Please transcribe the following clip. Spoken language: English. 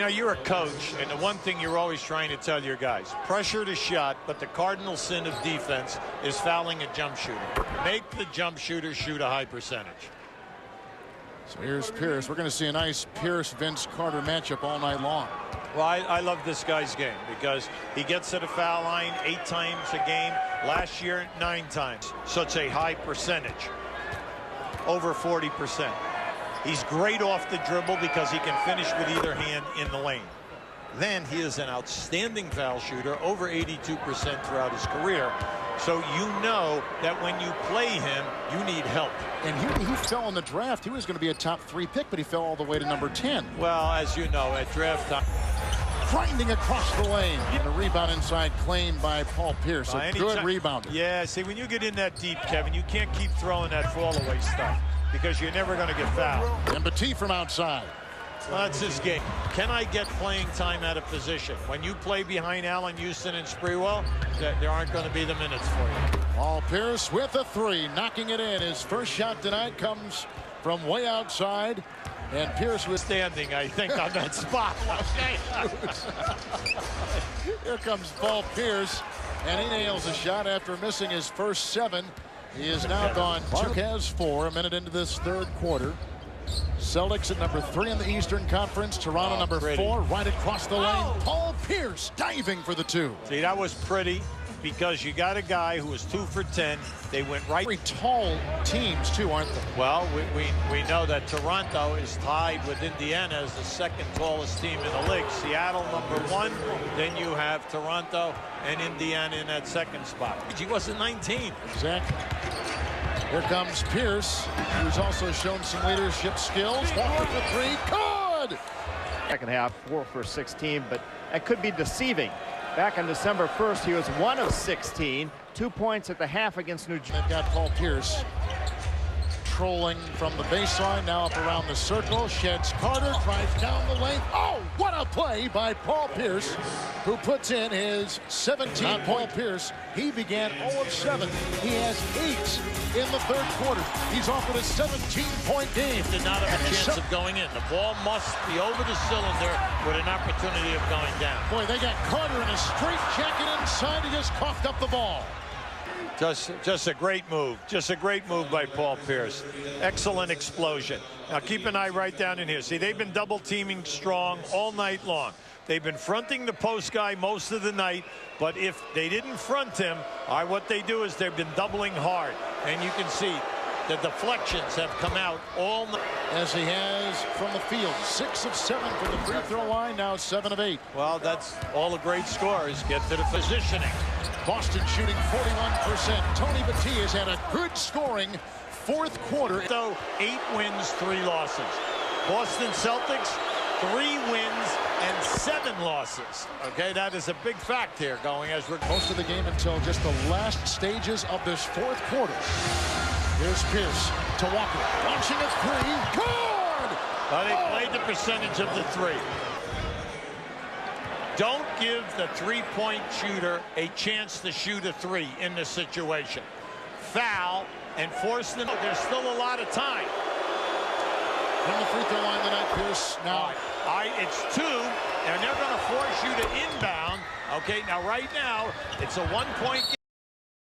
You know, you're a coach, and the one thing you're always trying to tell your guys, pressure the shot, but the cardinal sin of defense is fouling a jump shooter. Make the jump shooter shoot a high percentage. So here's Pierce. We're going to see a nice Pierce-Vince Carter matchup all night long. Well, I love this guy's game because he gets to the foul line 8 times a game. Last year, 9 times. Such a high percentage, over 40%. He's great off the dribble because he can finish with either hand in the lane. Then he is an outstanding foul shooter, over 82% throughout his career. So you know that when you play him, you need help. And he fell in the draft. He was going to be a top 3 pick, but he fell all the way to number 10. Well, as you know, at draft time. Grinding across the lane. And a rebound inside claimed by Paul Pierce. A good rebounder. Yeah, see, when you get in that deep, Kevin, you can't keep throwing that fall-away stuff because you're never going to get fouled. And Petit from outside. Well, that's his game. Can I get playing time out of position? When you play behind Allen, Houston, and Sprewell, there aren't going to be the minutes for you. Paul Pierce with a 3, knocking it in. His first shot tonight comes from way outside. And Pierce was standing, I think, on that spot. Here comes Paul Pierce, and he nails a shot after missing his first 7. He is now gone. Mark has 4, a minute into this third quarter. Celtics at number 3 in the Eastern Conference. Toronto number 4, right across the lane. Paul Pierce diving for the 2. See, that was pretty because you got a guy who was 2 for 10. They went right. Very tall teams, too, aren't they? Well, we know that Toronto is tied with Indiana as the 2nd tallest team in the league. Seattle number 1. Then you have Toronto and Indiana in that 2nd spot. He wasn't 19. Exactly. Here comes Pierce, who's also shown some leadership skills. Walker for 3. Good! Second half, 4 for 16, but that could be deceiving. Back on December 1st, he was 1 of 16. 2 points at the half against New Jersey. They've got Paul Pierce trolling from the baseline, now up around the circle. Sheds Carter, drives down the lane. Oh, what a play by Paul Pierce, who puts in his 17th Paul Pierce. He began 0 of 7. He has 8 in the third quarter. He's off with a 17-point game. Did not have a chance of going in. The ball must be over the cylinder with an opportunity of going down. Boy, they got Carter in a straight jacket inside. He just coughed up the ball. Just a great move. Just a great move by Paul Pierce. Excellent explosion. Now keep an eye right down in here. See, they've been double teaming strong all night long. They've been fronting the post guy most of the night, but if they didn't front him, what they do is they've been doubling hard. And you can see the deflections have come out all night. As he has from the field, 6 of 7 from the free throw line, now 7 of 8. Well, that's all the great scorers get to the positioning. Boston shooting 41%. Tony Petit has had a good scoring fourth quarter. So 8 wins, 3 losses. Boston Celtics, 3 wins and 7 losses. Okay, that is a big fact here going as we're most of the game until just the last stages of this fourth quarter. Here's Pierce to Walker, launching a 3. Good! But they played the percentage of the 3. Don't give the 3-point shooter a chance to shoot a 3 in this situation. Foul and force them. There's still a lot of time. From the free throw line tonight, Pierce now. It's 2, and they're going to force you to inbound. Okay, now right now, it's a 1-point game.